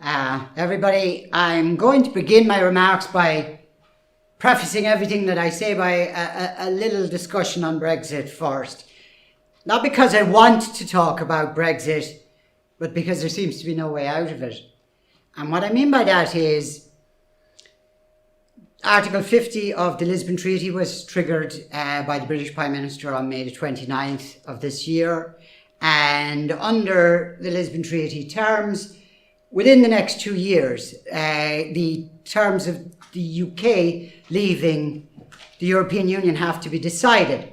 Everybody, I'm going to begin my remarks by prefacing everything that I say by a little discussion on Brexit first. Not because I want to talk about Brexit, but because there seems to be no way out of it. And what I mean by that is Article 50 of the Lisbon Treaty was triggered by the British Prime Minister on May the 29th of this year. And under the Lisbon Treaty terms, within the next 2 years, the terms of the UK leaving the European Union have to be decided.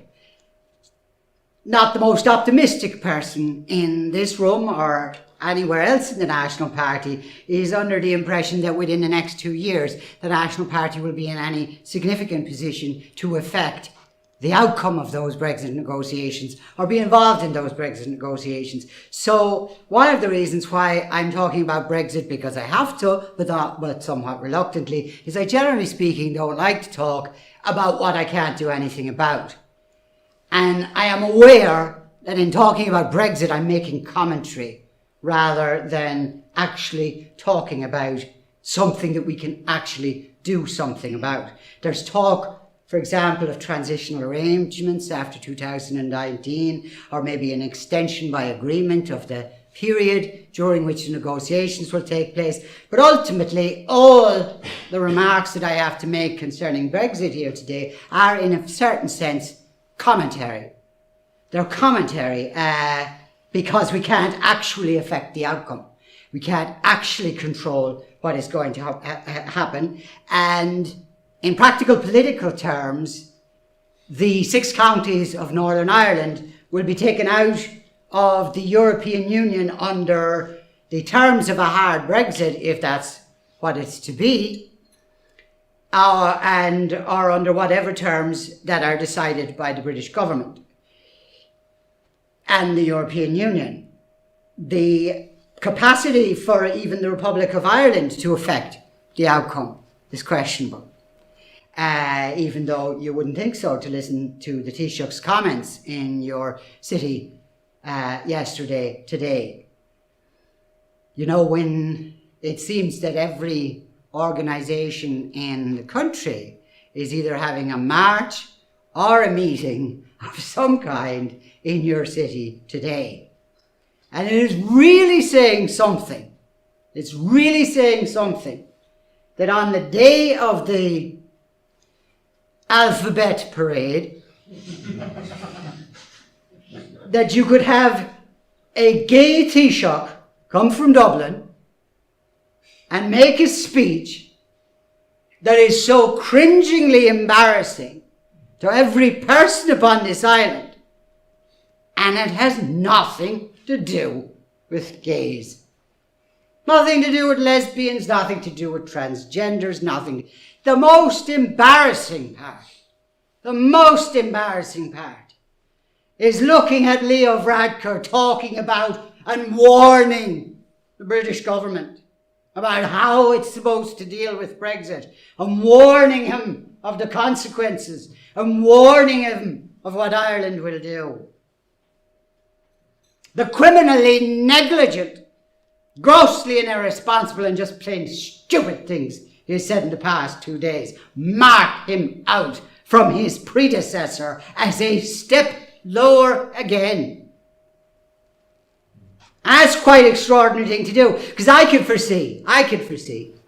Not the most optimistic person in this room or anywhere else in the National Party is under the impression that within the next 2 years, the National Party will be in any significant position to affect the outcome of those Brexit negotiations or be involved in those Brexit negotiations. So one of the reasons why I'm talking about Brexit, because I have to, but somewhat reluctantly, is I generally speaking don't like to talk about what I can't do anything about. And I am aware that in talking about Brexit, I'm making commentary rather than actually talking about something that we can actually do something about. There's talk, for example, of transitional arrangements after 2019, or maybe an extension by agreement of the period during which the negotiations will take place. But ultimately, all the remarks that I have to make concerning Brexit here today are, in a certain sense, commentary. They're commentary because we can't actually affect the outcome. We can't actually control what is going to happen. And in practical political terms, the 6 counties of Northern Ireland will be taken out of the European Union under the terms of a hard Brexit, if that's what it's to be, or under whatever terms that are decided by the British government and the European Union. The capacity for even the Republic of Ireland to affect the outcome is questionable. Even though you wouldn't think so to listen to the Taoiseach's comments in your city today. You know, when it seems that every organisation in the country is either having a march or a meeting of some kind in your city today. And it is really saying something. It's really saying something that on the day of the alphabet parade, that you could have a gay Taoiseach come from Dublin and make a speech that is so cringingly embarrassing to every person upon this island, and it has nothing to do with gays. Nothing to do with lesbians, nothing to do with transgenders, nothing. The most embarrassing part is looking at Leo Varadkar talking about and warning the British government about how it's supposed to deal with Brexit, and warning him of the consequences, and warning him of what Ireland will do. The criminally negligent, grossly and irresponsible and just plain stupid things he has said in the past 2 days mark him out from his predecessor as a step lower again. That's quite an extraordinary thing to do, because I could foresee,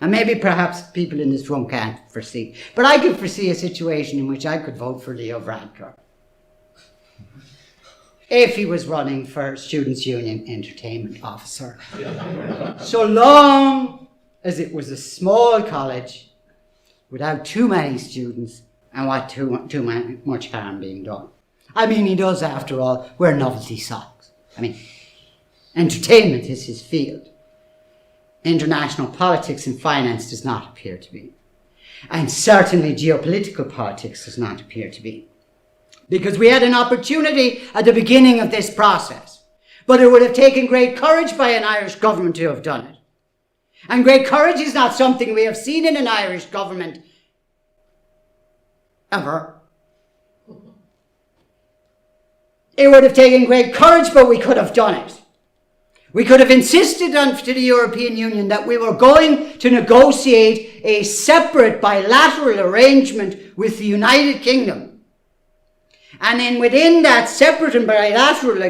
and maybe perhaps people in this room can't foresee, but I could foresee a situation in which I could vote for Leo Varadkar if he was running for Students' Union Entertainment Officer. So long as it was a small college without too many students and without too much harm being done. I mean, he does, after all, wear novelty socks. I mean, entertainment is his field. International politics and finance does not appear to be. And certainly geopolitical politics does not appear to be. Because we had an opportunity at the beginning of this process, but it would have taken great courage by an Irish government to have done it. And great courage is not something we have seen in an Irish government ever. It would have taken great courage, but we could have done it. We could have insisted on to the European Union that we were going to negotiate a separate bilateral arrangement with the United Kingdom. And then within that separate and bilateral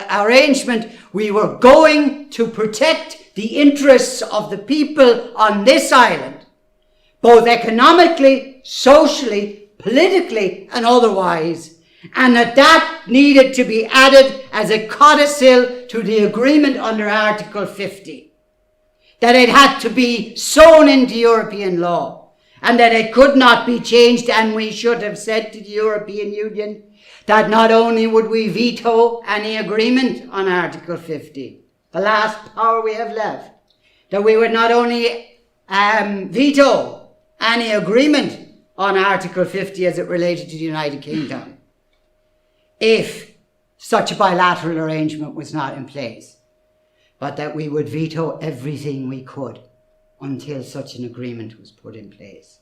arrangement, we were going to protect the interests of the people on this island, both economically, socially, politically, and otherwise, and that needed to be added as a codicil to the agreement under Article 50. That it had to be sewn into European law, and that it could not be changed, and we should have said to the European Union that not only would we veto any agreement on Article 50, the last power we have left, that we would not only veto any agreement on Article 50 as it related to the United Kingdom, if such a bilateral arrangement was not in place, but that we would veto everything we could until such an agreement was put in place.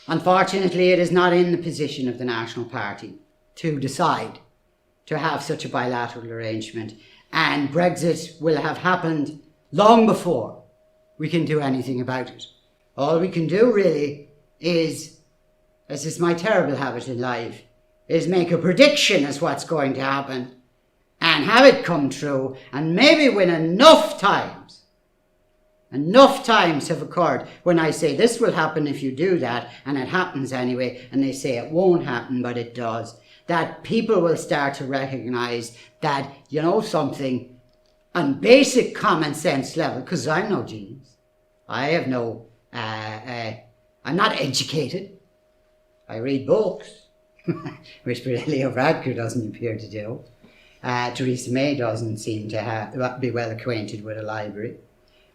Unfortunately, it is not in the position of the National Party to decide to have such a bilateral arrangement, and Brexit will have happened long before we can do anything about it. All we can do really is, as is my terrible habit in life, is make a prediction as what's going to happen and have it come true, and maybe when enough times have occurred when I say this will happen if you do that, and it happens anyway, and they say it won't happen but it does, that people will start to recognise that, you know something, on basic common sense level, because I'm no genius, I have no, I'm not educated. I read books, which Leo Varadkar doesn't appear to do. Theresa May doesn't seem to be well acquainted with a library.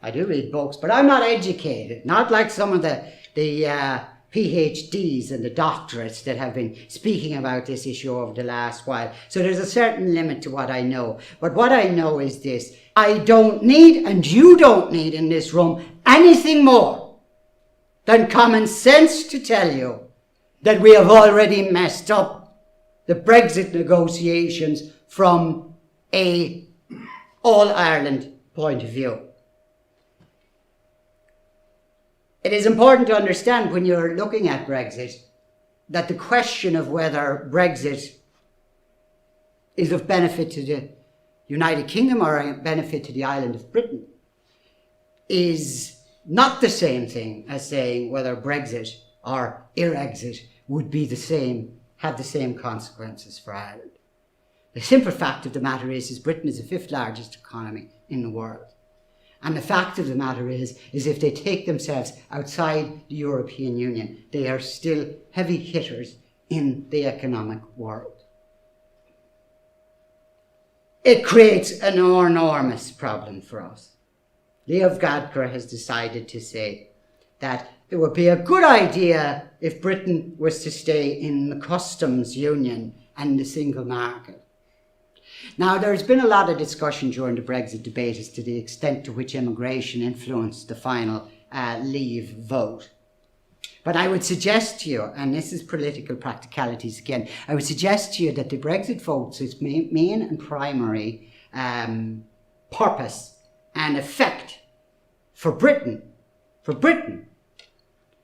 I do read books, but I'm not educated, not like some of the PhDs and the doctorates that have been speaking about this issue over the last while. So there's a certain limit to what I know. But what I know is this: I don't need, and you don't need in this room, anything more than common sense to tell you that we have already messed up the Brexit negotiations from a all-Ireland point of view. It is important to understand when you're looking at Brexit that the question of whether Brexit is of benefit to the United Kingdom or a benefit to the island of Britain is not the same thing as saying whether Brexit or Irexit would be the same, have the same consequences for Ireland. The simple fact of the matter is Britain is the fifth largest economy in the world. And the fact of the matter is if they take themselves outside the European Union, they are still heavy hitters in the economic world. It creates an enormous problem for us. Leo Varadkar has decided to say that it would be a good idea if Britain was to stay in the customs union and the single market. Now, there's been a lot of discussion during the Brexit debate as to the extent to which immigration influenced the final leave vote. But I would suggest to you, and this is political practicalities again, I would suggest to you that the Brexit vote's main and primary purpose and effect for Britain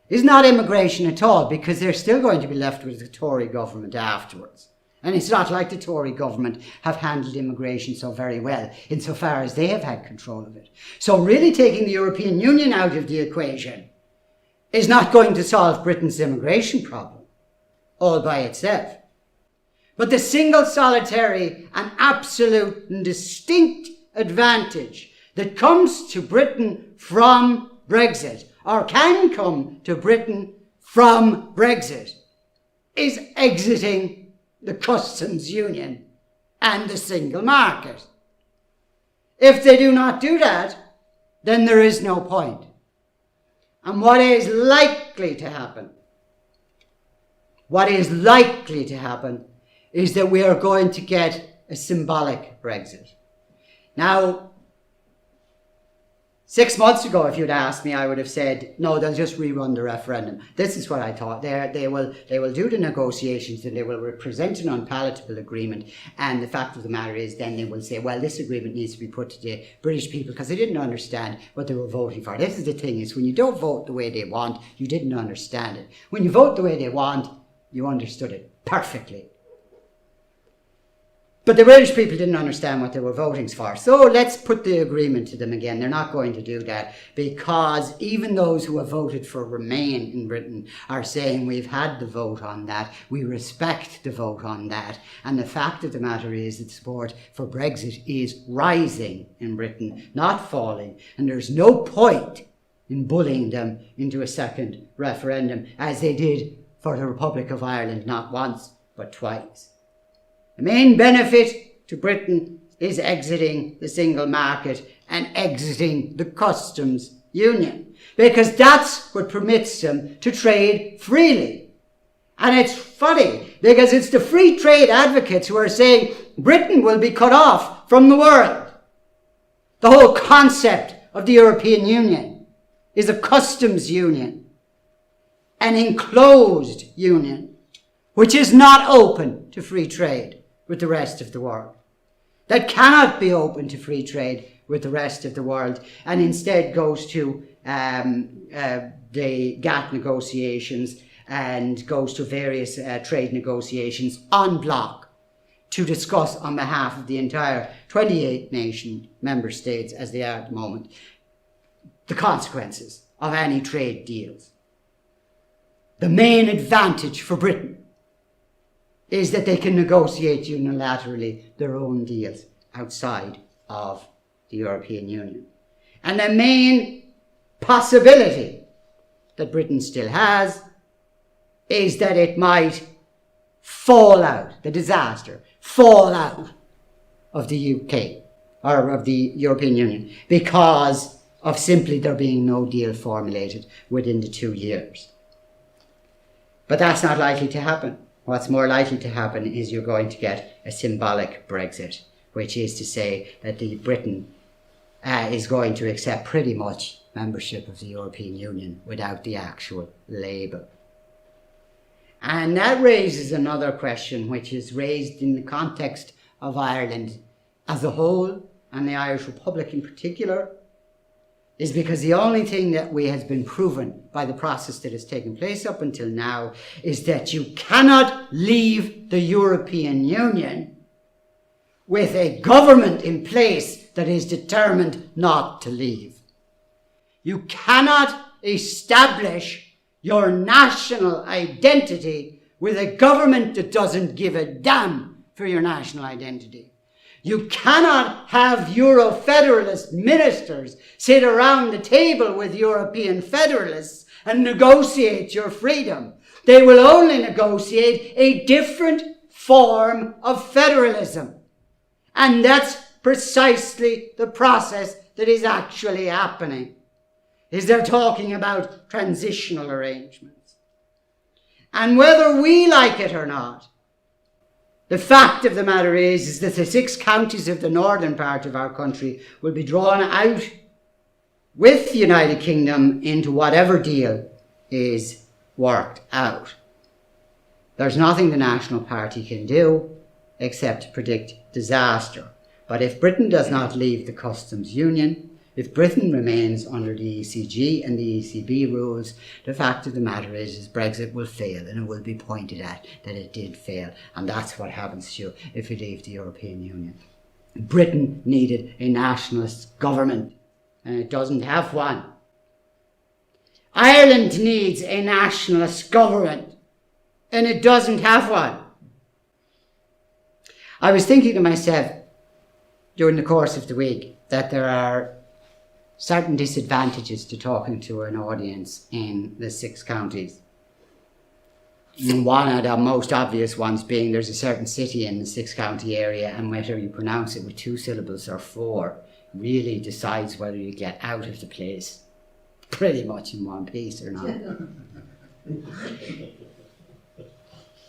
is not immigration at all, because they're still going to be left with the Tory government afterwards. And it's not like the Tory government have handled immigration so very well, insofar as they have had control of it. So really taking the European Union out of the equation is not going to solve Britain's immigration problem all by itself. But the single, solitary and absolute and distinct advantage that comes to Britain from Brexit, or can come to Britain from Brexit, is exiting the customs union and the single market. If they do not do that, then there is no point. And what is likely to happen is that we are going to get a symbolic Brexit. Now, 6 months ago, if you'd asked me, I would have said, no, they'll just rerun the referendum. This is what I thought. They will do the negotiations and they will present an unpalatable agreement. And the fact of the matter is then they will say, well, this agreement needs to be put to the British people because they didn't understand what they were voting for. This is the thing, is when you don't vote the way they want, you didn't understand it. When you vote the way they want, you understood it perfectly. But the British people didn't understand what they were voting for. So let's put the agreement to them again. They're not going to do that because even those who have voted for Remain in Britain are saying we've had the vote on that. We respect the vote on that. And the fact of the matter is that support for Brexit is rising in Britain, not falling. And there's no point in bullying them into a second referendum as they did for the Republic of Ireland, not once, but twice. The main benefit to Britain is exiting the single market and exiting the customs union, because that's what permits them to trade freely. And it's funny, because it's the free trade advocates who are saying Britain will be cut off from the world. The whole concept of the European Union is a customs union, an enclosed union, which is not open to free trade with the rest of the world, that cannot be open to free trade with the rest of the world, and instead goes to the GATT negotiations and goes to various trade negotiations en bloc to discuss on behalf of the entire 28 nation member states, as they are at the moment, the consequences of any trade deals. The main advantage for Britain is that they can negotiate unilaterally their own deals outside of the European Union. And the main possibility that Britain still has is that it might fall out, the disaster, fall out of the UK or of the European Union because of simply there being no deal formulated within the 2 years. But that's not likely to happen. What's more likely to happen is you're going to get a symbolic Brexit, which is to say that Britain is going to accept pretty much membership of the European Union without the actual label. And that raises another question, which is raised in the context of Ireland as a whole, and the Irish Republic in particular, is because the only thing that has been proven by the process that has taken place up until now is that you cannot leave the European Union with a government in place that is determined not to leave. You cannot establish your national identity with a government that doesn't give a damn for your national identity. You cannot have Euro-federalist ministers sit around the table with European federalists and negotiate your freedom. They will only negotiate a different form of federalism. And that's precisely the process that is actually happening. Is they're talking about transitional arrangements. And whether we like it or not, the fact of the matter is that the 6 counties of the northern part of our country will be drawn out with the United Kingdom into whatever deal is worked out. There's nothing the National Party can do except predict disaster. But if Britain does not leave the customs union, if Britain remains under the ECG and the ECB rules, the fact of the matter is Brexit will fail, and it will be pointed at that it did fail. And that's what happens to you if you leave the European Union. Britain needed a nationalist government, and it doesn't have one. Ireland needs a nationalist government, and it doesn't have one. I was thinking to myself during the course of the week that there are certain disadvantages to talking to an audience in the 6 counties. And one of the most obvious ones being there's a certain city in the 6-county area, and whether you pronounce it with 2 syllables or 4 really decides whether you get out of the place pretty much in one piece or not.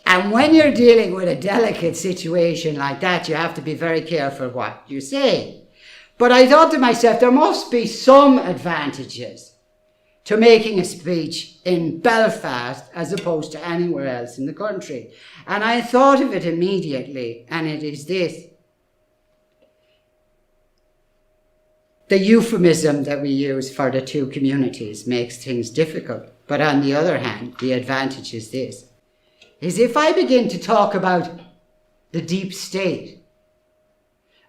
And when you're dealing with a delicate situation like that, you have to be very careful what you say. But I thought to myself, there must be some advantages to making a speech in Belfast as opposed to anywhere else in the country. And I thought of it immediately, and it is this. The euphemism that we use for the two communities makes things difficult. But on the other hand, the advantage is this, is if I begin to talk about the deep state,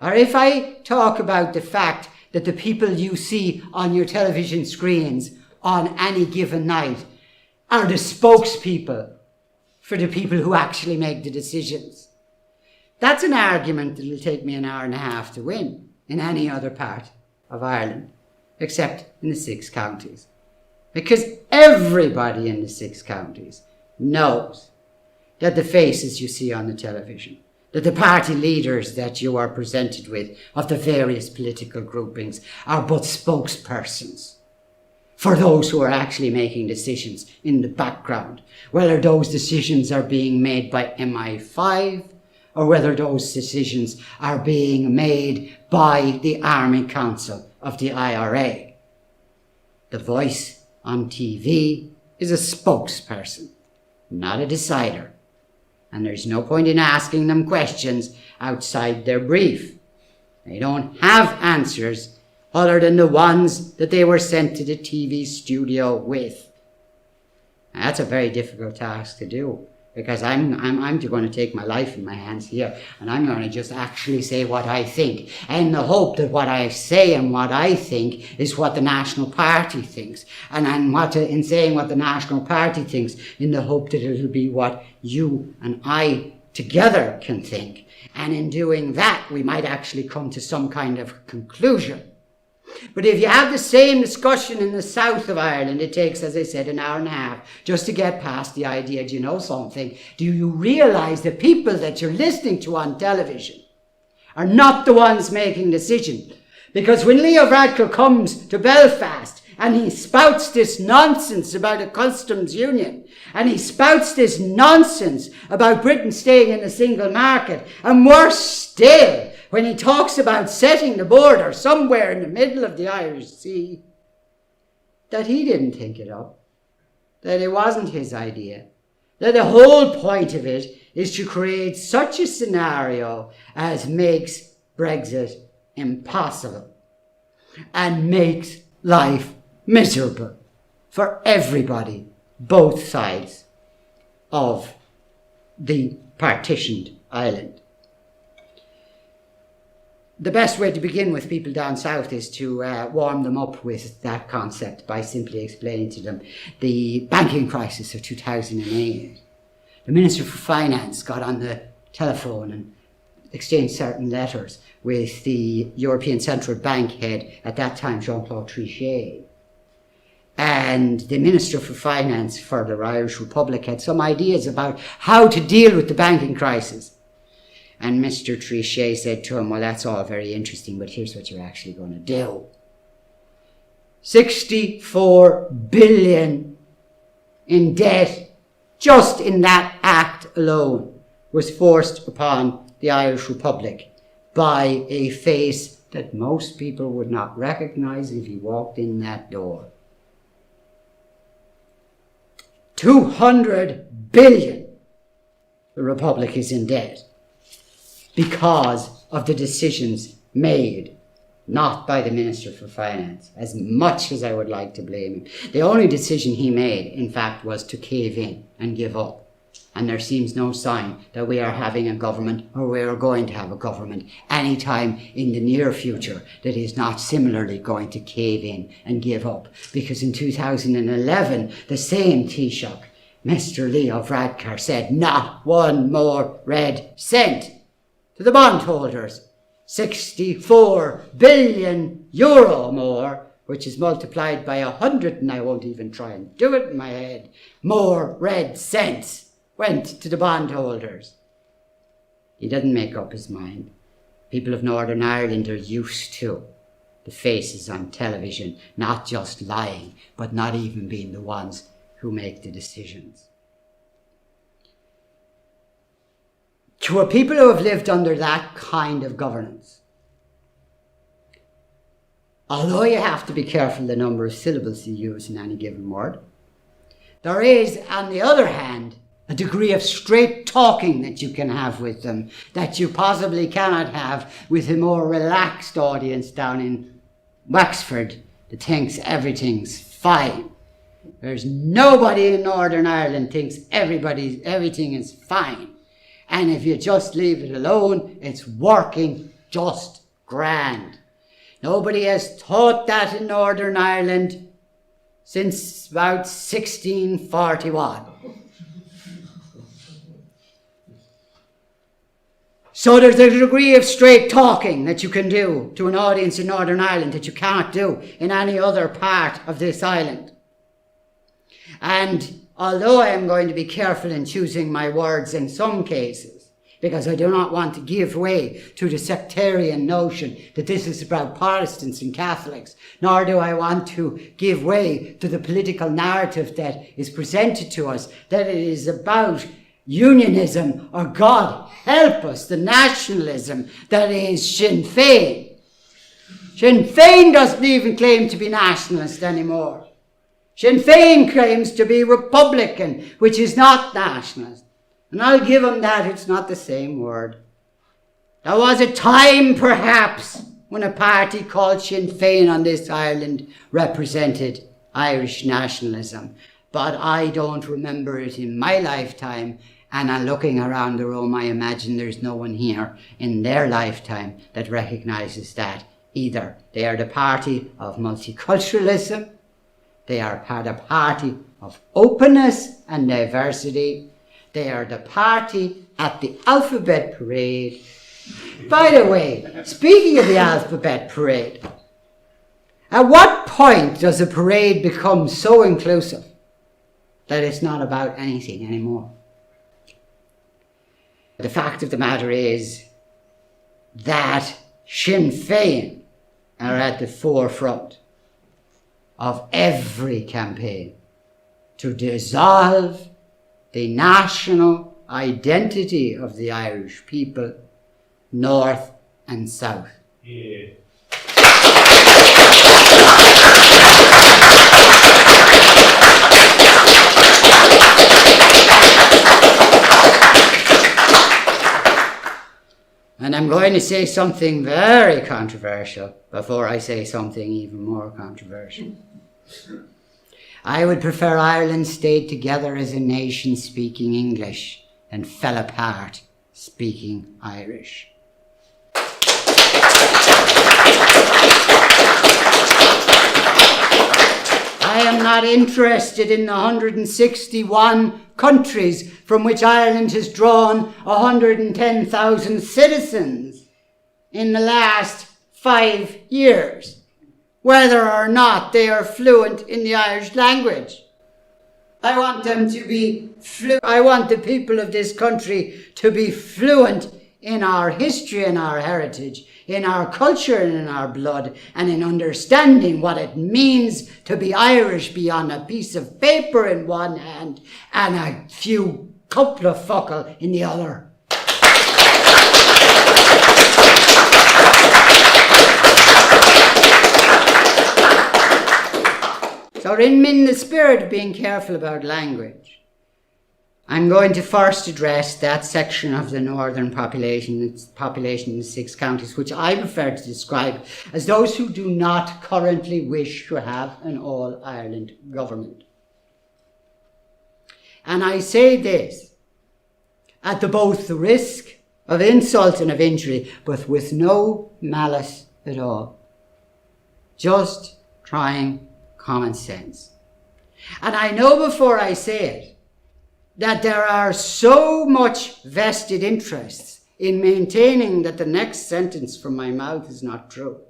or if I talk about the fact that the people you see on your television screens on any given night are the spokespeople for the people who actually make the decisions, that's an argument that will take me an hour and a half to win in any other part of Ireland, except in the 6 counties. Because everybody in the 6 counties knows that the faces you see on the television, that the party leaders that you are presented with of the various political groupings are but spokespersons for those who are actually making decisions in the background, whether those decisions are being made by MI5 or whether those decisions are being made by the Army Council of the IRA. The voice on TV is a spokesperson, not a decider. And there's no point in asking them questions outside their brief. They don't have answers other than the ones that they were sent to the TV studio with. Now, that's a very difficult task to do, because I'm going to take my life in my hands here, and I'm going to just actually say what I think, in the hope that what I say and what I think is what the National Party thinks, and in saying what the National Party thinks, in the hope that it'll be what you and I together can think, and in doing that we might actually come to some kind of conclusion. But if you have the same discussion in the south of Ireland, it takes, as I said, an hour and a half just to get past the idea, do you know something? Do you realise the people that you're listening to on television are not the ones making decisions? Because when Leo Varadkar comes to Belfast and he spouts this nonsense about a customs union, and he spouts this nonsense about Britain staying in a single market, and worse still, when he talks about setting the border somewhere in the middle of the Irish Sea, that he didn't think it up, that it wasn't his idea, that the whole point of it is to create such a scenario as makes Brexit impossible and makes life miserable for everybody, both sides of the partitioned island. The best way to begin with people down south is to warm them up with that concept by simply explaining to them the banking crisis of 2008. The Minister for Finance got on the telephone and exchanged certain letters with the European Central Bank head, at that time Jean-Claude Trichet. And the Minister for Finance for the Irish Republic had some ideas about how to deal with the banking crisis. And Mr. Trichet said to him, well, that's all very interesting, but here's what you're actually going to do. 64 billion in debt, just in that act alone, was forced upon the Irish Republic by a face that most people would not recognise if he walked in that door. 200 billion the Republic is in debt, because of the decisions made, not by the Minister for Finance, as much as I would like to blame him. The only decision he made, in fact, was to cave in and give up. And there seems no sign that we are having a government, or we are going to have a government anytime in the near future, that is not similarly going to cave in and give up. Because in 2011, the same Taoiseach, Mr. Leo Varadkar, said not one more red cent to the bondholders. 64 billion euro more, which is multiplied by 100, and I won't even try and do it in my head, more red cents went to the bondholders. He didn't make up his mind. People of Northern Ireland are used to the faces on television not just lying, but not even being the ones who make the decisions. To a people who have lived under that kind of governance, although you have to be careful the number of syllables you use in any given word, there is, on the other hand, a degree of straight talking that you can have with them that you possibly cannot have with a more relaxed audience down in Wexford that thinks everything's fine. There's nobody in Northern Ireland thinks everything is fine. And if you just leave it alone, it's working just grand. Nobody has taught that in Northern Ireland since about 1641. So there's a degree of straight talking that you can do to an audience in Northern Ireland that you can't do in any other part of this island. And although I am going to be careful in choosing my words in some cases, because I do not want to give way to the sectarian notion that this is about Protestants and Catholics, nor do I want to give way to the political narrative that is presented to us, that it is about unionism, or God help us, the nationalism that is Sinn Féin. Sinn Féin doesn't even claim to be nationalist anymore. Sinn Féin claims to be Republican, which is not nationalist. And I'll give them that, it's not the same word. There was a time, perhaps, when a party called Sinn Féin on this island represented Irish nationalism. But I don't remember it in my lifetime, and I'm looking around the room, I imagine there's no one here in their lifetime that recognises that either. They are the party of multiculturalism, they are the party of openness and diversity, they are the party at the Alphabet Parade. By the way, speaking of the Alphabet Parade, at what point does a parade become so inclusive that it's not about anything anymore? The fact of the matter is that Sinn Féin are at the forefront of every campaign to dissolve the national identity of the Irish people, north and south. Yeah. And I'm going to say something very controversial before I say something even more controversial. I would prefer Ireland stayed together as a nation speaking English and fell apart speaking Irish. I am not interested in the 161 countries from which Ireland has drawn 110,000 citizens in the last 5 years, whether or not they are fluent in the Irish language. I want them to be I want the people of this country to be fluent in our history and our heritage, in our culture and in our blood, and in understanding what it means to be Irish beyond a piece of paper in one hand and a few couple of fuckle in the other. So in the spirit of being careful about language, I'm going to first address that section of the northern population, its population in 6 counties, which I prefer to describe as those who do not currently wish to have an all-Ireland government. And I say this at both the risk of insult and of injury, but with no malice at all. Just trying common sense. And I know before I say it that there are so much vested interests in maintaining that the next sentence from my mouth is not true.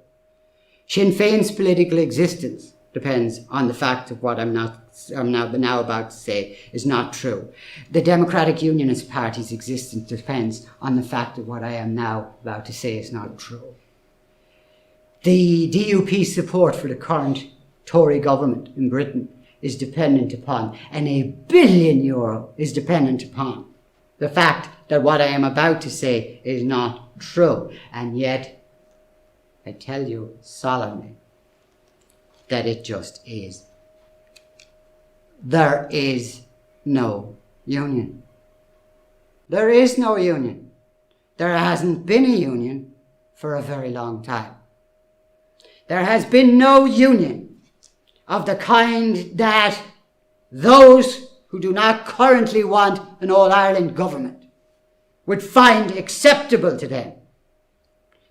Sinn Féin's political existence depends on the fact of what I'm now about to say is not true. The Democratic Unionist Party's existence depends on the fact of what I am now about to say is not true. The DUP support for the current Tory government in Britain is dependent upon, and €1 billion is dependent upon, the fact that what I am about to say is not true. And yet, I tell you solemnly, that it just is. There is no union. There is no union. There hasn't been a union for a very long time. There has been no union of the kind that those who do not currently want an All-Ireland government would find acceptable to them.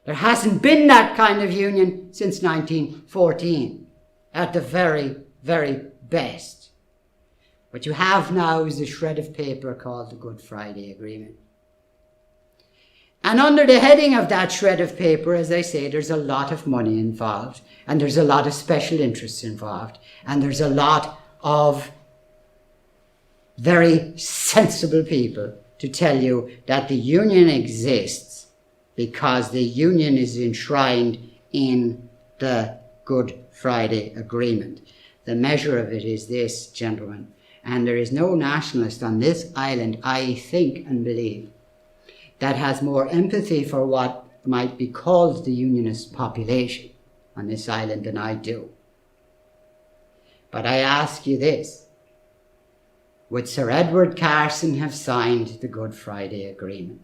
There hasn't been that kind of union since 1914, at the very, very best. What you have now is a shred of paper called the Good Friday Agreement. And under the heading of that shred of paper, as I say, there's a lot of money involved, and there's a lot of special interests involved, and there's a lot of very sensible people to tell you that the union exists because the union is enshrined in the Good Friday Agreement. The measure of it is this, gentlemen, and there is no nationalist on this island, I think and believe, that has more empathy for what might be called the unionist population on this island than I do. But I ask you this: would Sir Edward Carson have signed the Good Friday Agreement?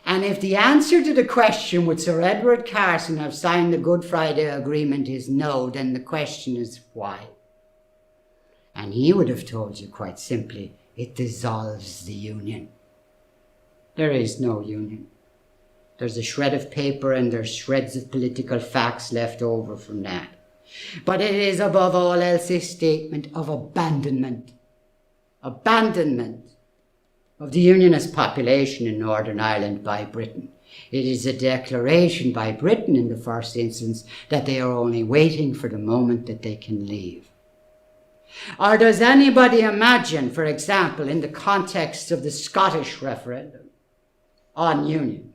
And if the answer to the question, would Sir Edward Carson have signed the Good Friday Agreement, is no, then the question is why? And he would have told you quite simply, it dissolves the union. There is no union. There's a shred of paper and there's shreds of political facts left over from that. But it is above all else a statement of abandonment. Abandonment of the unionist population in Northern Ireland by Britain. It is a declaration by Britain in the first instance that they are only waiting for the moment that they can leave. Or does anybody imagine, for example, in the context of the Scottish referendum on union,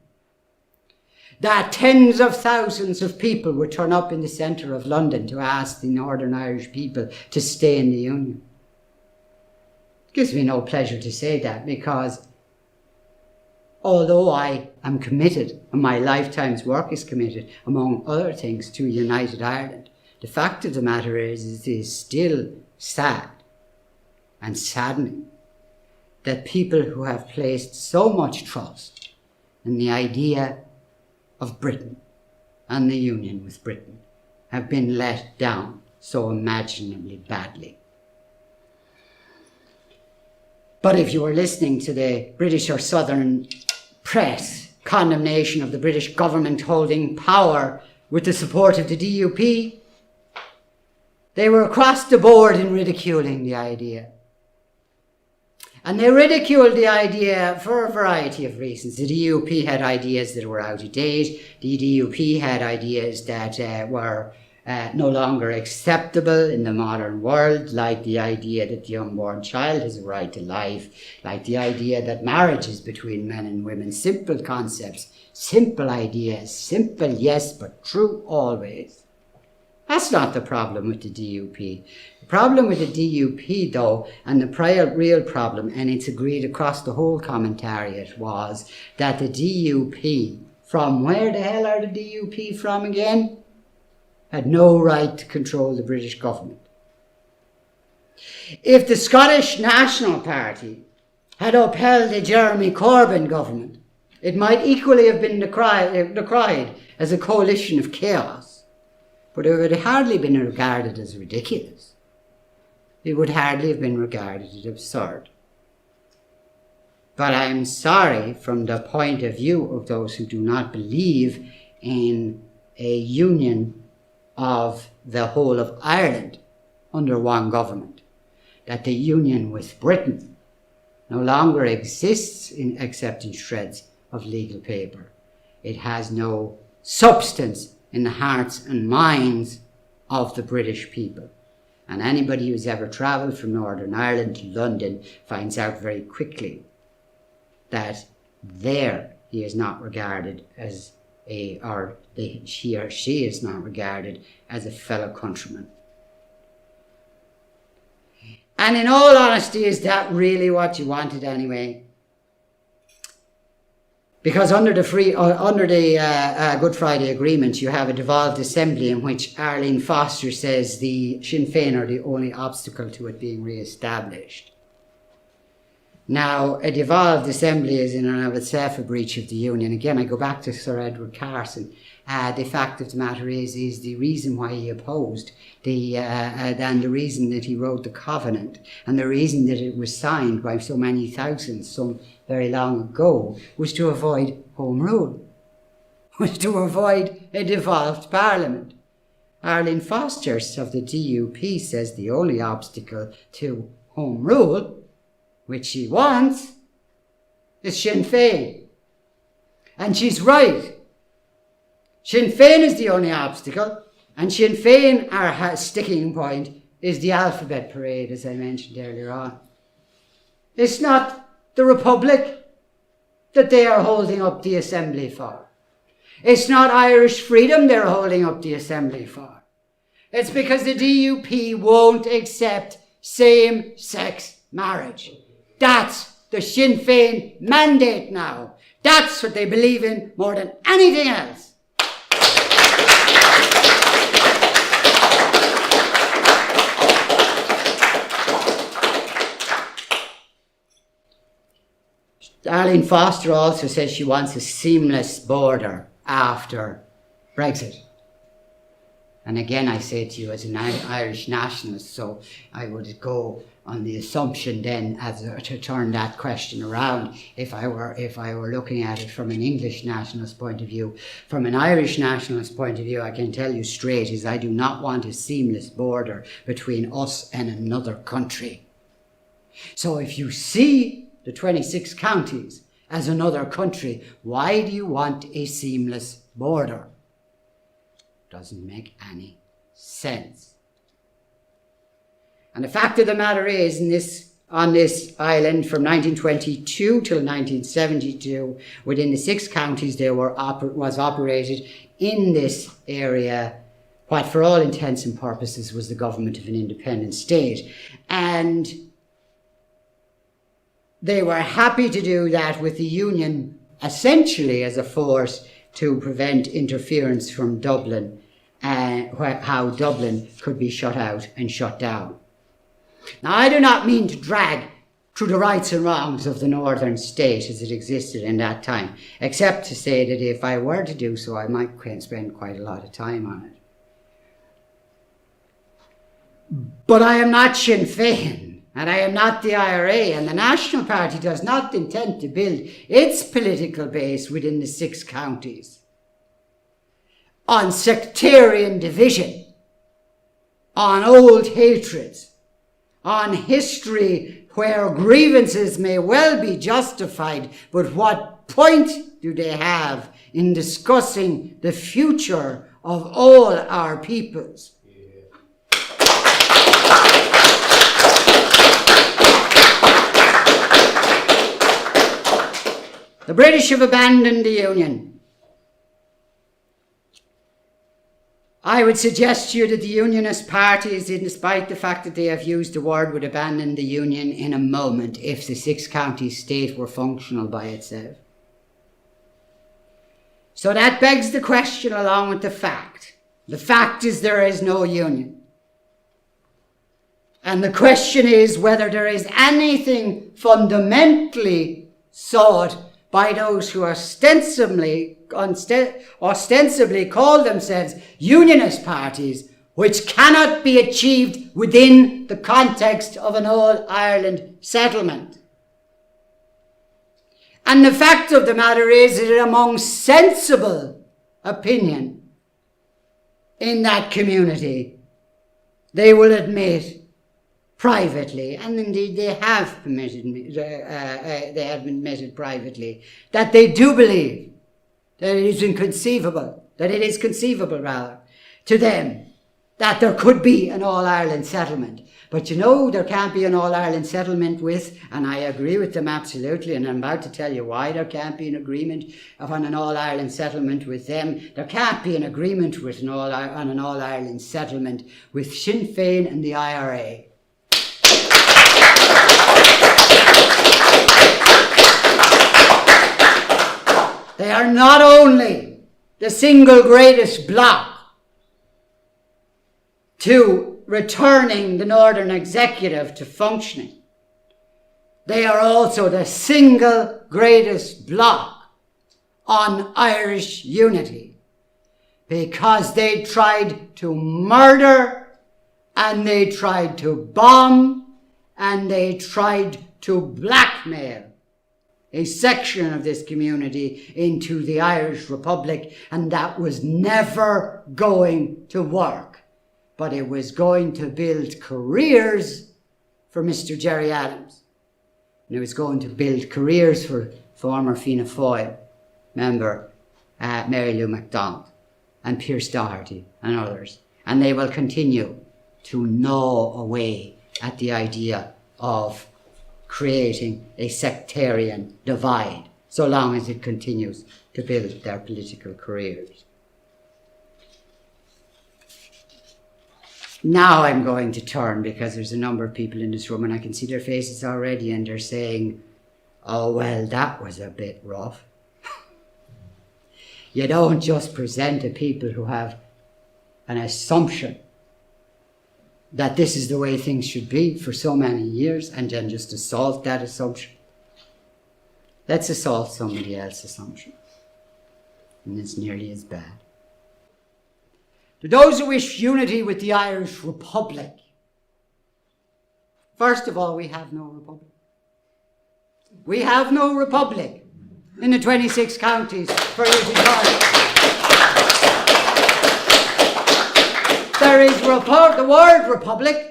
that tens of thousands of people would turn up in the centre of London to ask the Northern Irish people to stay in the union? It gives me no pleasure to say that, because although I am committed, and my lifetime's work is committed, among other things, to United Ireland, the fact of the matter is it is still sad and saddening that people who have placed so much trust in the idea of Britain and the union with Britain have been let down so imaginably badly. But if you were listening to the British or Southern press condemnation of the British government holding power with the support of the DUP, they were across the board in ridiculing the idea. And they ridiculed the idea for a variety of reasons. The DUP had ideas that were out of date. The DUP had ideas that were no longer acceptable in the modern world, like the idea that the unborn child has a right to life, like the idea that marriage is between men and women. Simple concepts, simple ideas, simple yes, but true always. That's not the problem with the DUP. The problem with the DUP, though, and the real problem, and it's agreed across the whole commentariat, was that the DUP, from where the hell are the DUP from again? Had no right to control the British government. If the Scottish National Party had upheld the Jeremy Corbyn government, it might equally have been decried as a coalition of chaos. But it would have hardly been regarded as ridiculous. It would hardly have been regarded as absurd. But I'm sorry, from the point of view of those who do not believe in a union of the whole of Ireland under one government, that the union with Britain no longer exists except in shreds of legal paper. It has no substance in the hearts and minds of the British people. And anybody who's ever travelled from Northern Ireland to London finds out very quickly that there he is not regarded as he or she is not regarded as a fellow countryman. And in all honesty, is that really what you wanted anyway? Because under the Good Friday Agreement, you have a devolved assembly in which Arlene Foster says the Sinn Féin are the only obstacle to it being re-established. Now, a devolved assembly is in and of itself a breach of the Union. Again, I go back to Sir Edward Carson. The fact of the matter is the reason why he opposed and the reason that he wrote the Covenant and the reason that it was signed by so many thousands so very long ago was to avoid Home Rule, was to avoid a devolved Parliament. Arlene Foster of the DUP says the only obstacle to Home Rule, which she wants, is Sinn Féin. And she's right. Sinn Féin is the only obstacle, and Sinn Féin, our sticking point, is the alphabet parade, as I mentioned earlier on. It's not the Republic that they are holding up the Assembly for. It's not Irish freedom they're holding up the Assembly for. It's because the DUP won't accept same-sex marriage. That's the Sinn Féin mandate now. That's what they believe in more than anything else. Arlene Foster also says she wants a seamless border after Brexit. And again, I say to you as an Irish nationalist, so I would go on the assumption then to turn that question around if I were looking at it from an English nationalist point of view. From an Irish nationalist point of view, I can tell you straight is I do not want a seamless border between us and another country. So if you see the 26 counties as another country, why do you want a seamless border? Doesn't make any sense. And the fact of the matter is, on this island from 1922 till 1972, within the 6 counties there was operated in this area what for all intents and purposes was the government of an independent state. And they were happy to do that with the Union essentially as a force to prevent interference from Dublin, how Dublin could be shut out and shut down. Now, I do not mean to drag through the rights and wrongs of the northern state as it existed in that time, except to say that if I were to do so, I might spend quite a lot of time on it. But I am not Sinn Féin, and I am not the IRA, and the National Party does not intend to build its political base within the 6 counties on sectarian division, on old hatreds, on history where grievances may well be justified, but what point do they have in discussing the future of all our peoples? The British have abandoned the Union. I would suggest to you that the Unionist parties, despite the fact that they have used the word, would abandon the Union in a moment if the 6 county state were functional by itself. So that begs the question along with the fact. The fact is there is no Union. And the question is whether there is anything fundamentally sought by those who ostensibly call themselves unionist parties, which cannot be achieved within the context of an all-Ireland settlement. And the fact of the matter is that among sensible opinion in that community, they will admit privately, and indeed they have admitted privately, that they do believe that it is conceivable to them that there could be an all-Ireland settlement. But you know, there can't be an all-Ireland settlement with, and I agree with them absolutely, and I'm about to tell you why there can't be an agreement on an all-Ireland settlement with them. There can't be an agreement on an all-Ireland settlement with Sinn Féin and the IRA. are not only the single greatest bloc to returning the Northern Executive to functioning, they are also the single greatest bloc on Irish unity, because they tried to murder and they tried to bomb and they tried to blackmail a section of this community into the Irish Republic, and that was never going to work. But it was going to build careers for Mr. Gerry Adams. And it was going to build careers for former Fianna Fáil member Mary Lou MacDonald and Pierce Doherty and others. And they will continue to gnaw away at the idea of creating a sectarian divide so long as it continues to build their political careers. Now I'm going to turn, because there's a number of people in this room and I can see their faces already, and they're saying, oh, well, that was a bit rough. You don't just present to people who have an assumption that this is the way things should be for so many years and then just assault that assumption. Let's assault somebody else's assumption, and it's nearly as bad. To those who wish unity with the Irish Republic, first of all, we have no republic. We have no republic in the 26 counties for you to join. There is the word republic,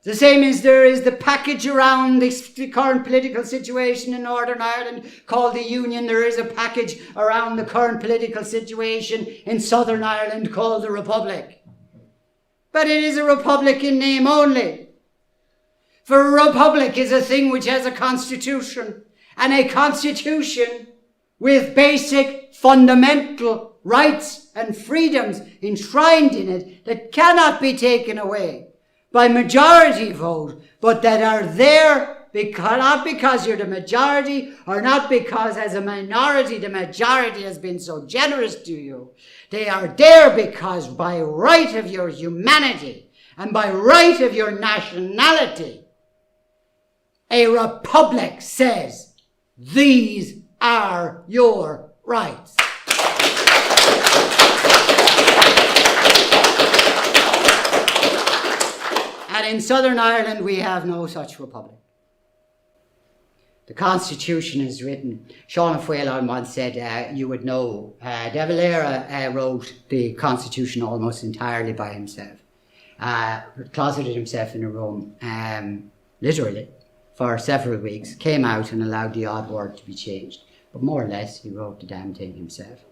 the same as there is the package around the current political situation in Northern Ireland called the Union. There is a package around the current political situation in Southern Ireland called the Republic. But it is a republic in name only. For a republic is a thing which has a constitution, and a constitution with basic fundamental rights and freedoms enshrined in it that cannot be taken away by majority vote, but that are there not because you're the majority, or not because as a minority the majority has been so generous to you. They are there because by right of your humanity and by right of your nationality, a republic says, these are your rights. And in Southern Ireland, we have no such republic. The Constitution is written. Sean Fuelon once said, you would know, De Valera wrote the Constitution almost entirely by himself. Closeted himself in a room, literally, for several weeks, came out and allowed the odd word to be changed. But more or less, he wrote the damn thing himself.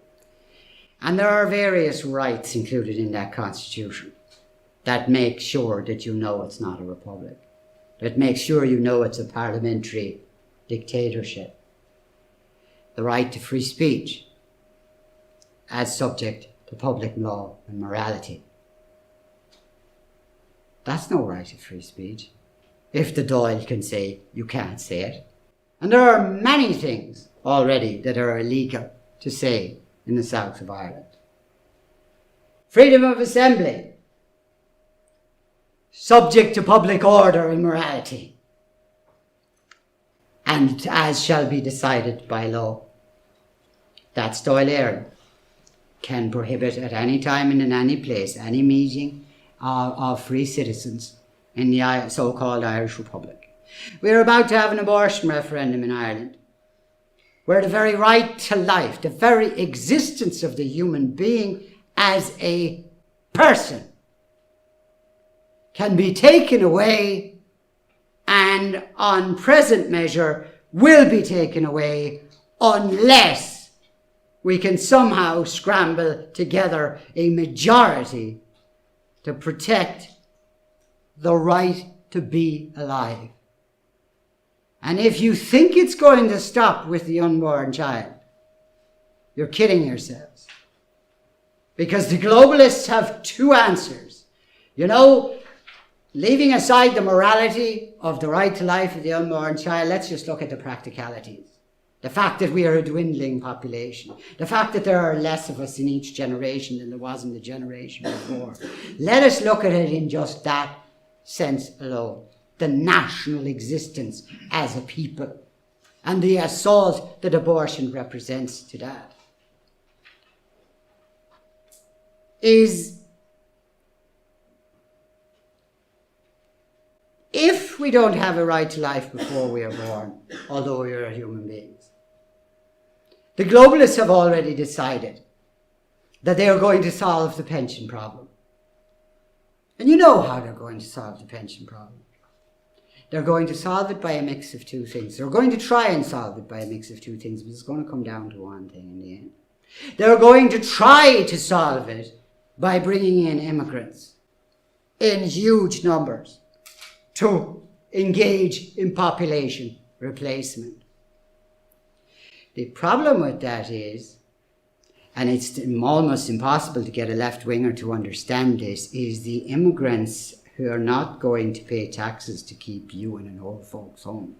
And there are various rights included in that Constitution that make sure that you know it's not a republic, that make sure you know it's a parliamentary dictatorship. The right to free speech as subject to public law and morality. That's no right to free speech. If the Dáil can say, you can't say it. And there are many things already that are illegal to say in the south of Ireland. Freedom of assembly, subject to public order and morality, and as shall be decided by law. That's Dáil Éireann can prohibit at any time and in any place any meeting of free citizens in the so-called Irish Republic. We're about to have an abortion referendum in Ireland, where the very right to life, the very existence of the human being as a person, can be taken away, and on present measure will be taken away unless we can somehow scramble together a majority to protect the right to be alive. And if you think it's going to stop with the unborn child, you're kidding yourselves. Because the globalists have two answers. You know, leaving aside the morality of the right to life of the unborn child, let's just look at the practicalities. The fact that we are a dwindling population. The fact that there are less of us in each generation than there was in the generation before. Let us look at it in just that sense alone. The national existence as a people. And the assault that abortion represents to that. Is if we don't have a right to life before we are born, although we are human beings, the globalists have already decided that they are going to solve the pension problem. And you know how they're going to solve the pension problem. They're going to solve it by a mix of two things. They're going to try and solve it by a mix of two things, but it's going to come down to one thing in the end. They're going to try to solve it by bringing in immigrants in huge numbers to engage in population replacement. The problem with that is, and it's almost impossible to get a left-winger to understand this, is the immigrants who are not going to pay taxes to keep you in an old folks' home.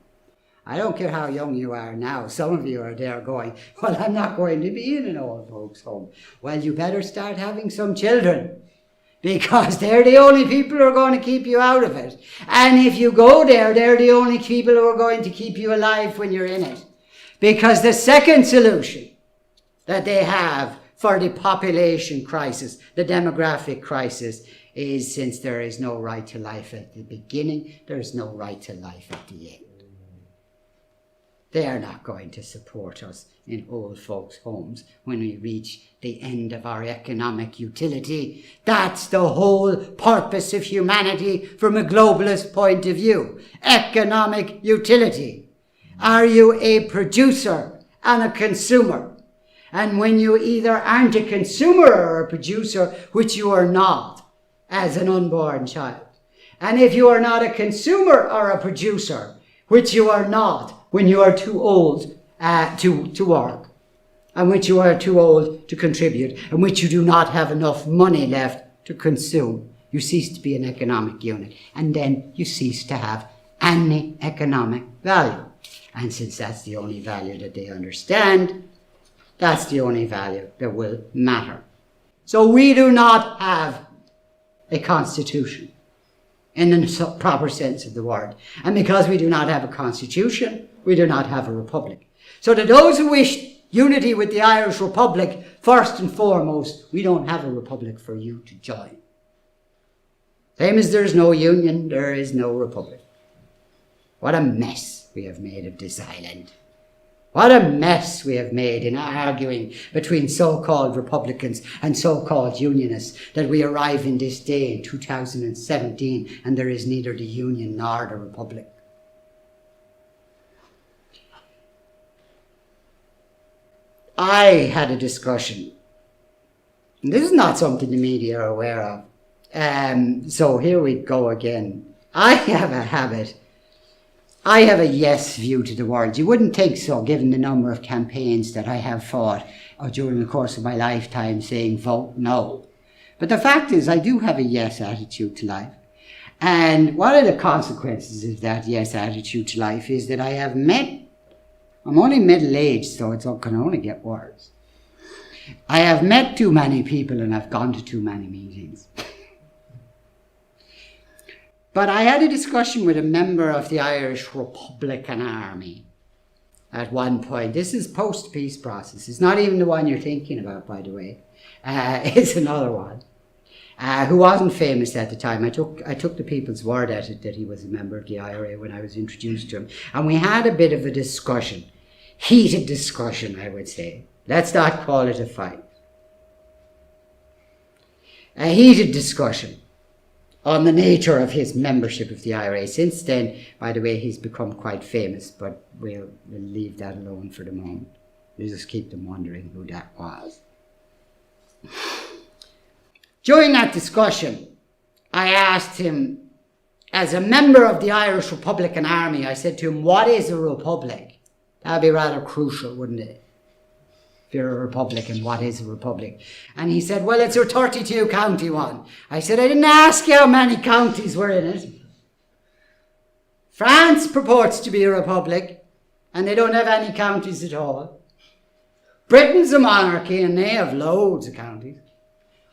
I don't care how young you are now. Some of you are there going, well, I'm not going to be in an old folks' home. Well, you better start having some children, because they're the only people who are going to keep you out of it. And if you go there, they're the only people who are going to keep you alive when you're in it. Because the second solution that they have for the population crisis, the demographic crisis, is since there is no right to life at the beginning, there is no right to life at the end. They are not going to support us in old folks' homes when we reach the end of our economic utility. That's the whole purpose of humanity from a globalist point of view. Economic utility. Are you a producer and a consumer? And when you either aren't a consumer or a producer, which you are not as an unborn child, and if you are not a consumer or a producer, which you are not when you are too old to work, and which you are too old to contribute, and which you do not have enough money left to consume, you cease to be an economic unit, and then you cease to have any economic value. And since that's the only value that they understand, that's the only value that will matter. So we do not have a constitution in the proper sense of the word. And because we do not have a constitution, we do not have a republic. So to those who wish unity with the Irish Republic, first and foremost, we don't have a republic for you to join. Same as there's no union, there is no republic. What a mess we have made of this island. What a mess we have made in arguing between so-called Republicans and so-called Unionists that we arrive in this day in 2017 and there is neither the Union nor the Republic. I had a discussion. And this is not something the media are aware of. So here we go again. I have a habit. I have a yes view to the world. You wouldn't think so, given the number of campaigns that I have fought during the course of my lifetime saying vote no. But the fact is, I do have a yes attitude to life. And one of the consequences of that yes attitude to life is that I'm only middle-aged, so it can only get worse. I have met too many people and I've gone to too many meetings. But I had a discussion with a member of the Irish Republican Army at one point. This is post-peace process. It's not even the one you're thinking about, by the way. It's another one. Who wasn't famous at the time. I took the people's word at it that he was a member of the IRA when I was introduced to him. And we had a bit of a discussion. Heated discussion, I would say. Let's not call it a fight. A heated discussion on the nature of his membership of the IRA. Since then, by the way, he's become quite famous, but we'll leave that alone for the moment. We'll just keep them wondering who that was. During that discussion, I asked him, as a member of the Irish Republican Army, I said to him, what is a republic? That would be rather crucial, wouldn't it? If you're a Republican, what is a republic? And he said, well, it's a 32 county one. I said, I didn't ask you how many counties were in it. France purports to be a republic, and they don't have any counties at all. Britain's a monarchy, and they have loads of counties.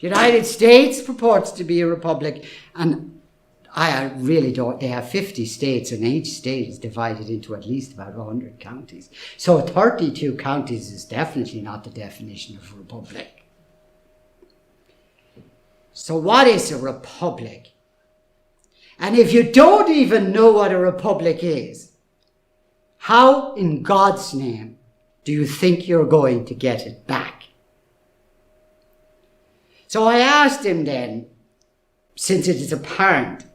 The United States purports to be a republic, and I really don't. They have 50 states, and each state is divided into at least about 100 counties. So 32 counties is definitely not the definition of a republic. So what is a republic? And if you don't even know what a republic is, how in God's name do you think you're going to get it back? So I asked him then, since it is apparent,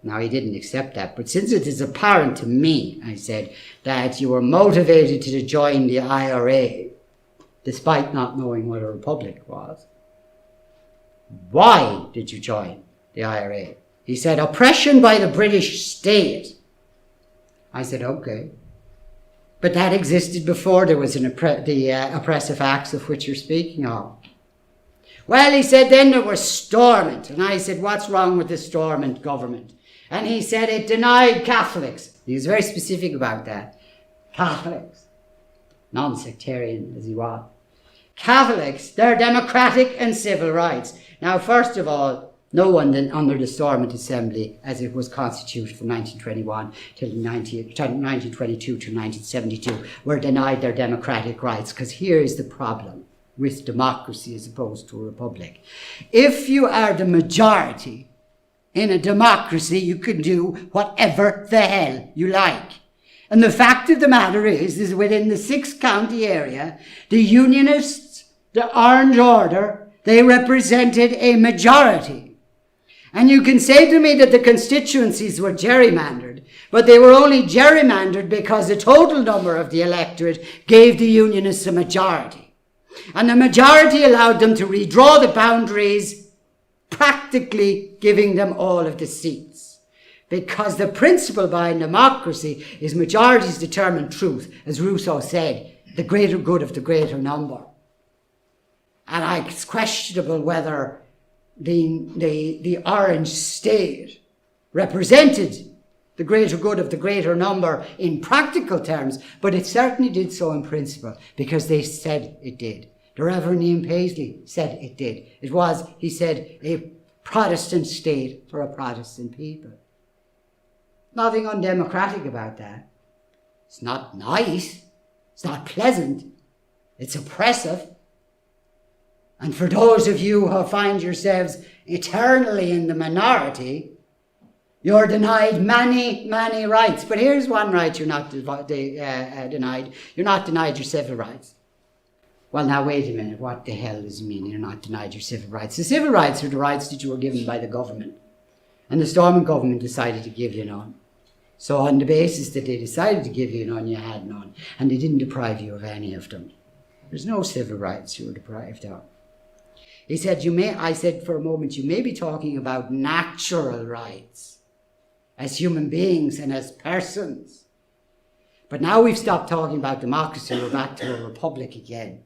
now he didn't accept that, but since it is apparent to me, I said, that you were motivated to join the IRA, despite not knowing what a republic was, why did you join the IRA? He said, oppression by the British state. I said, okay. But that existed before there was the oppressive acts of which you're speaking of. Well, he said, then there was Stormont. And I said, what's wrong with the Stormont government? And he said it denied Catholics. He was very specific about that. Catholics. Non-sectarian as he was. Catholics, their democratic and civil rights. Now, first of all, no one under the Stormont Assembly, as it was constituted from 1921 till 1922 to 1972, were denied their democratic rights, because here is the problem with democracy as opposed to a republic. If you are the majority in a democracy, you can do whatever the hell you like. And the fact of the matter is within the 6-county area, the Unionists, the Orange Order, they represented a majority. And you can say to me that the constituencies were gerrymandered, but they were only gerrymandered because the total number of the electorate gave the Unionists a majority. And the majority allowed them to redraw the boundaries, practically giving them all of the seats. Because the principle behind democracy is majorities determine truth, as Rousseau said, the greater good of the greater number. And it's questionable whether the Orange state represented the greater good of the greater number in practical terms, but it certainly did so in principle, because they said it did. The Reverend Ian Paisley said it did. It was, he said, a Protestant state for a Protestant people. Nothing undemocratic about that. It's not nice. It's not pleasant. It's oppressive. And for those of you who find yourselves eternally in the minority, you're denied many, many rights. But here's one right you're not denied. You're not denied your civil rights. Well, now, wait a minute. What the hell does it mean you're not denied your civil rights? The civil rights are the rights that you were given by the government. And the Stormont government decided to give you none. So on the basis that they decided to give you none, you had none. And they didn't deprive you of any of them. There's no civil rights you were deprived of. He said, I said for a moment, you may be talking about natural rights as human beings and as persons. But now we've stopped talking about democracy, we're back to a republic again.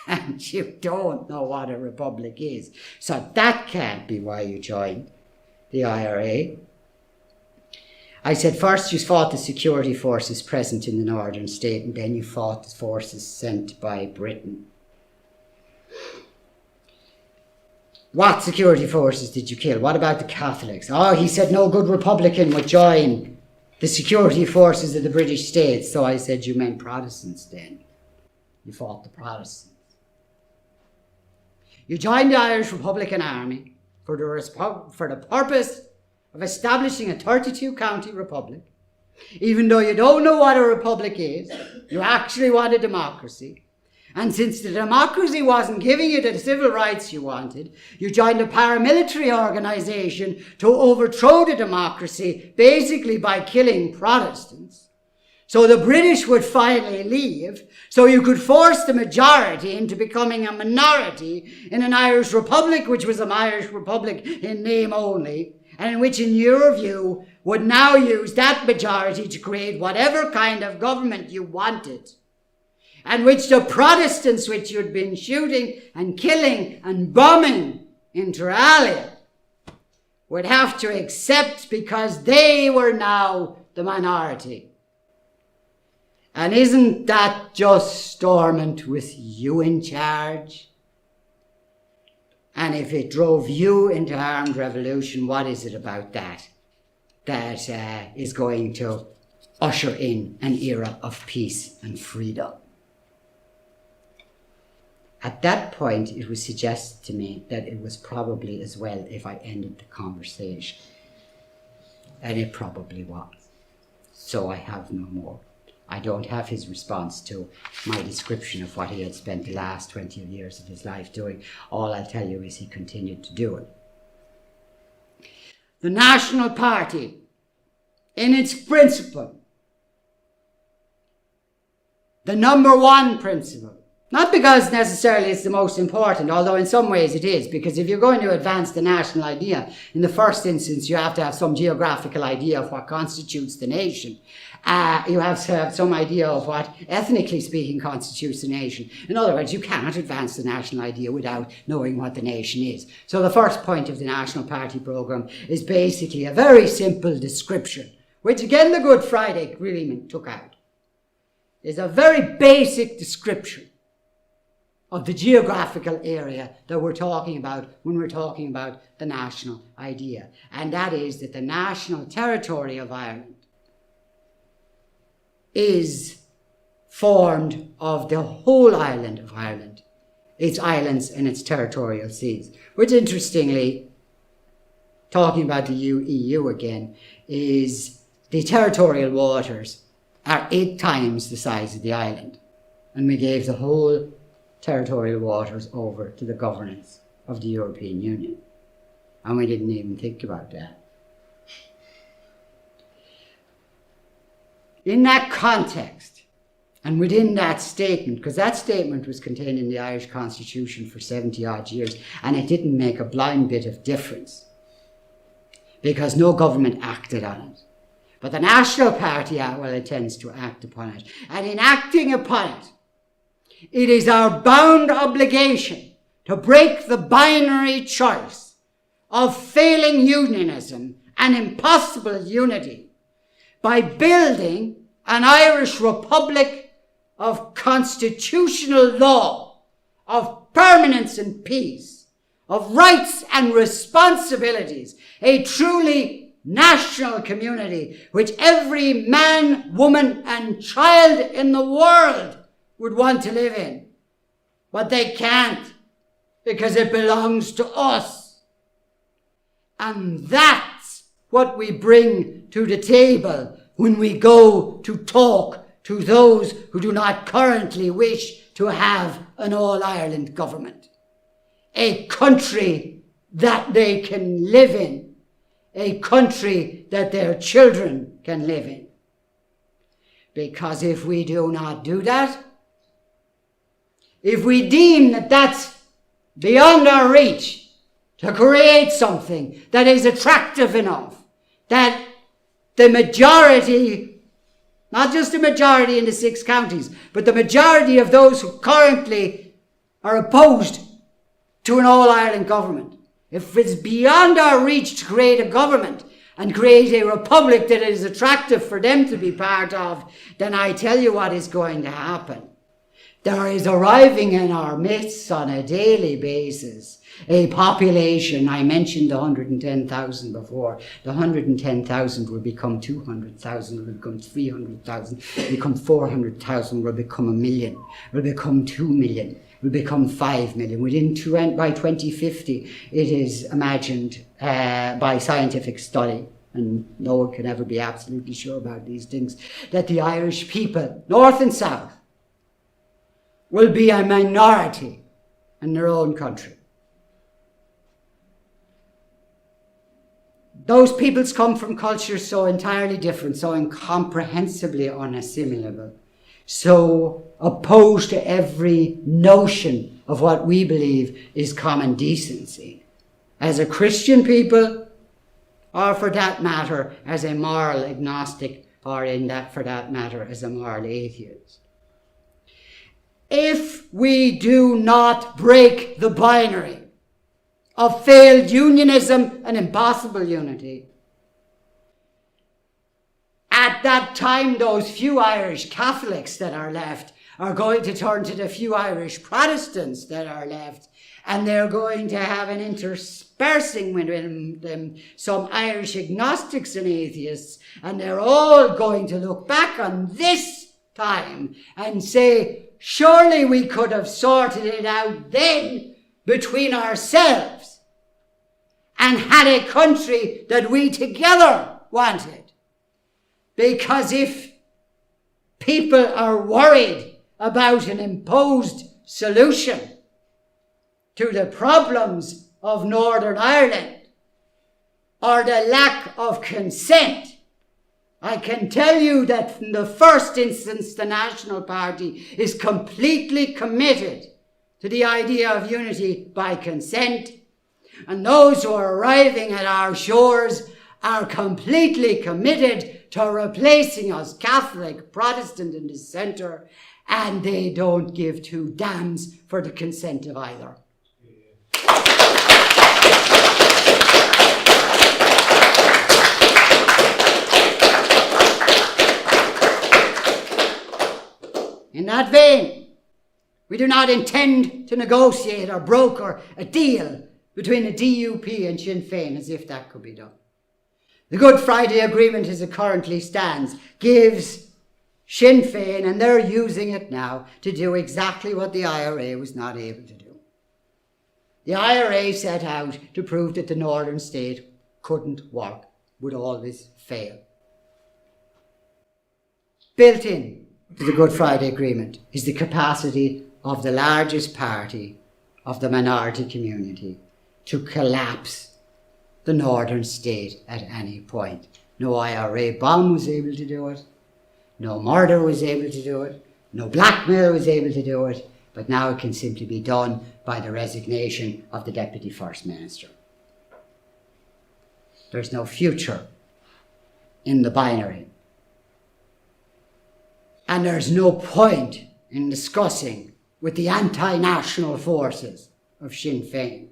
And you don't know what a republic is. So that can't be why you joined the IRA. I said, first you fought the security forces present in the northern state, and then you fought the forces sent by Britain. What security forces did you kill? What about the Catholics? Oh, he said no good Republican would join the security forces of the British states. So I said, you meant Protestants then. You fought the Protestants. You joined the Irish Republican Army for the purpose of establishing a 32-county republic. Even though you don't know what a republic is, you actually want a democracy. And since the democracy wasn't giving you the civil rights you wanted, you joined a paramilitary organization to overthrow the democracy, basically by killing Protestants. So the British would finally leave, so you could force the majority into becoming a minority in an Irish republic, which was an Irish republic in name only, and which, in your view, would now use that majority to create whatever kind of government you wanted. And which the Protestants, which you'd been shooting and killing and bombing inter alia, would have to accept because they were now the minority. And isn't that just Stormont with you in charge? And if it drove you into armed revolution, what is it about that is going to usher in an era of peace and freedom? At that point, it was suggested to me that it was probably as well if I ended the conversation. And it probably was. So I have no more. I don't have his response to my description of what he had spent the last 20 years of his life doing. All I'll tell you is he continued to do it. The National Party, in its principle, the number one principle, not because necessarily it's the most important, although in some ways it is, because if you're going to advance the national idea, in the first instance you have to have some geographical idea of what constitutes the nation. You have to have some idea of what, ethnically speaking, constitutes the nation. In other words, you cannot advance the national idea without knowing what the nation is. So the first point of the National Party programme is basically a very simple description, which again the Good Friday Agreement took out. Is a very basic description of the geographical area that we're talking about when we're talking about the national idea. And that is that the national territory of Ireland is formed of the whole island of Ireland, its islands and its territorial seas, which interestingly, talking about the EU again, is the territorial waters are 8 times the size of the island. And we gave the whole territorial waters over to the governance of the European Union. And we didn't even think about that. In that context, and within that statement, because that statement was contained in the Irish Constitution for 70 odd years, and it didn't make a blind bit of difference, because no government acted on it. But the National Party, intends to act upon it. And in acting upon it, it is our bound obligation to break the binary choice of failing unionism and impossible unity by building an Irish Republic of constitutional law, of permanence and peace, of rights and responsibilities, a truly national community which every man, woman and child in the world would want to live in. But they can't, because it belongs to us. And that's what we bring to the table when we go to talk to those who do not currently wish to have an all-Ireland government. A country that they can live in. A country that their children can live in. Because if we do not do that, if we deem that that's beyond our reach to create something that is attractive enough, that the majority, not just the majority in the 6 counties, but the majority of those who currently are opposed to an all-Ireland government, if it's beyond our reach to create a government and create a republic that is attractive for them to be part of, then I tell you what is going to happen. There is arriving in our midst on a daily basis a population, I mentioned the 110,000 before, the 110,000 will become 200,000, will become 300,000, will become 400,000, will become 1 million, will become 2 million, will become 5 million. By 2050, it is imagined by scientific study, and no one can ever be absolutely sure about these things, that the Irish people, north and south, will be a minority in their own country. Those peoples come from cultures so entirely different, so incomprehensibly unassimilable, so opposed to every notion of what we believe is common decency. As a Christian people, or for that matter, as a moral agnostic, or for that matter, as a moral atheist. If we do not break the binary of failed unionism and impossible unity, at that time, those few Irish Catholics that are left are going to turn to the few Irish Protestants that are left, and they're going to have an interspersing within them some Irish agnostics and atheists, and they're all going to look back on this time and say, surely we could have sorted it out then between ourselves and had a country that we together wanted. Because if people are worried about an imposed solution to the problems of Northern Ireland or the lack of consent, I can tell you that in the first instance, the National Party is completely committed to the idea of unity by consent, and those who are arriving at our shores are completely committed to replacing us Catholic, Protestant and dissenter, and they don't give two damns for the consent of either. In that vein, we do not intend to negotiate or broker a deal between the DUP and Sinn Féin as if that could be done. The Good Friday Agreement as it currently stands gives Sinn Féin, and they're using it now, to do exactly what the IRA was not able to do. The IRA set out to prove that the northern state couldn't work, would always fail. Built in to the Good Friday Agreement is the capacity of the largest party of the minority community to collapse the northern state at any point. No IRA bomb was able to do it. No murder was able to do it. No blackmail was able to do it. But now it can simply be done by the resignation of the Deputy First Minister. There's no future in the binary. And there's no point in discussing with the anti-national forces of Sinn Féin.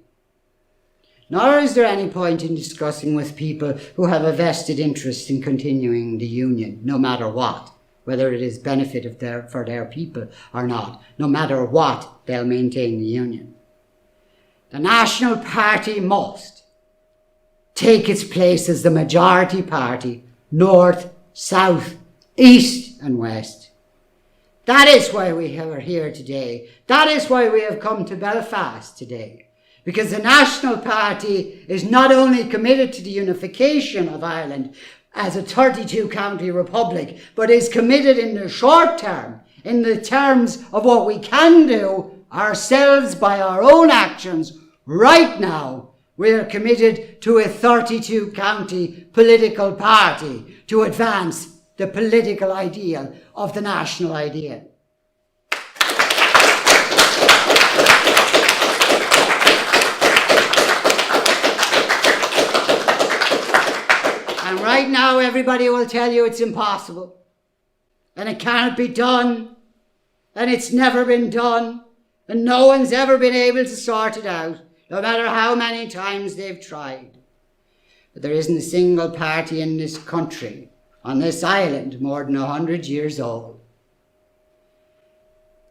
Nor is there any point in discussing with people who have a vested interest in continuing the union, no matter what, whether it is benefit for their people or not. No matter what, they'll maintain the union. The National Party must take its place as the majority party, north, south, east and west. That is why we are here today. That is why we have come to Belfast today. Because the National Party is not only committed to the unification of Ireland as a 32-county republic, but is committed in the short term, in the terms of what we can do ourselves by our own actions right now. We are committed to a 32-county political party to advance the political ideal of the national idea. And right now everybody will tell you it's impossible and it can't be done and it's never been done and no one's ever been able to sort it out, no matter how many times they've tried. But there isn't a single party in this country, on this island, more than 100 years old.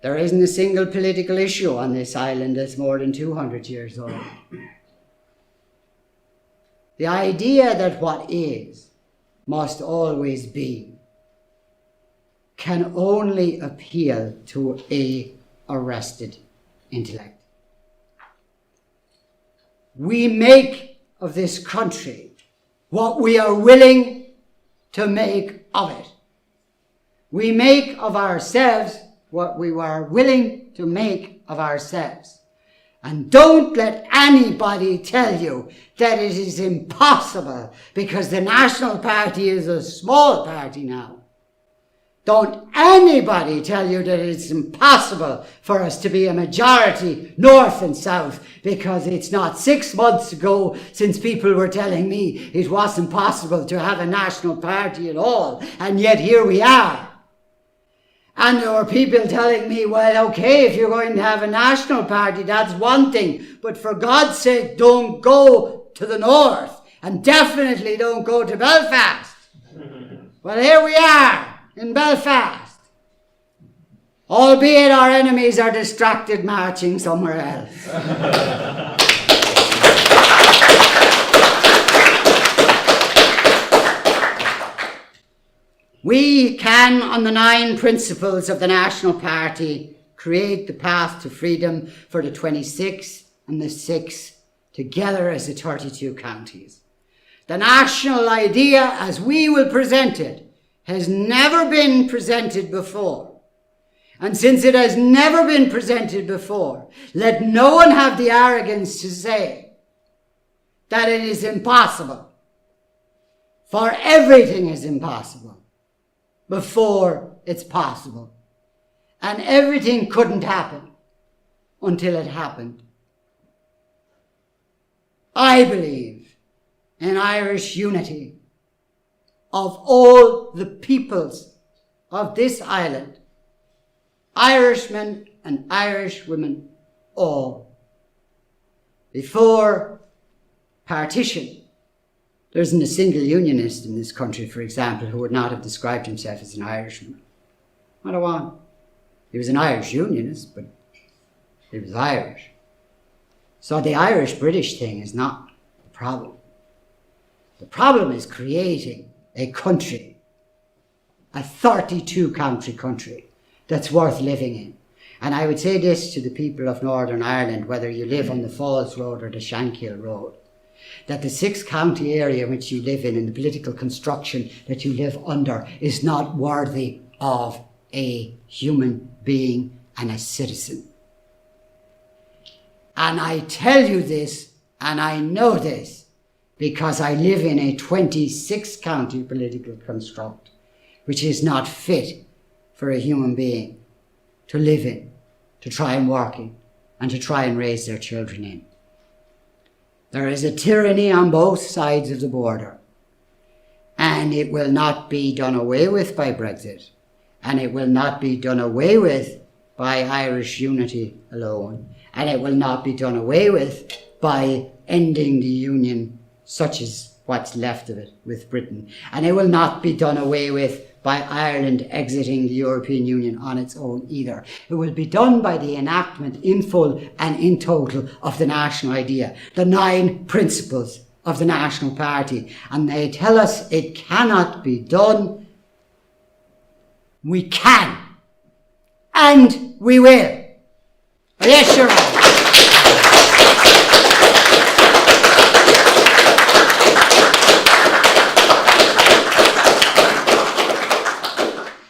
There isn't a single political issue on this island that's more than 200 years old. The idea that what is must always be can only appeal to a arrested intellect. We make of this country what we are willing to make of it. We make of ourselves what we were willing to make of ourselves. And don't let anybody tell you that it is impossible because the National Party is a small party now. Don't anybody tell you that it's impossible for us to be a majority north and south, because it's not 6 months ago since people were telling me it wasn't possible to have a national party at all, and yet here we are. And there were people telling me, well, okay, if you're going to have a national party, that's one thing, but for God's sake, don't go to the north, and definitely don't go to Belfast. Well, here we are in Belfast, albeit our enemies are distracted marching somewhere else. We can, on the 9 principles of the National Party, create the path to freedom for the 26 and the 6 together as the 32 counties. The national idea, as we will present it, has never been presented before. And since it has never been presented before, let no one have the arrogance to say that it is impossible. For everything is impossible before it's possible. And everything couldn't happen until it happened. I believe in Irish unity of all the peoples of this island, Irishmen and Irish women all. Before partition, there isn't a single unionist in this country, for example, who would not have described himself as an Irishman. What a one. He was an Irish unionist, but he was Irish. So the Irish-British thing is not the problem. The problem is creating a country, a 32-county country, that's worth living in. And I would say this to the people of Northern Ireland, whether you live on the Falls Road or the Shankill Road, that the 6-county area in which you live in and the political construction that you live under is not worthy of a human being and a citizen. And I tell you this, and I know this, because I live in a 26-county political construct, which is not fit for a human being to live in, to try and work in, and to try and raise their children in. There is a tyranny on both sides of the border, and it will not be done away with by Brexit, and it will not be done away with by Irish unity alone, and it will not be done away with by ending the union, such as what's left of it, with Britain, and it will not be done away with by Ireland exiting the European Union on its own either. It will be done by the enactment in full and in total of the national idea, the 9 principles of the National Party. And they tell us it cannot be done. We can. And we will. Yes, you're right.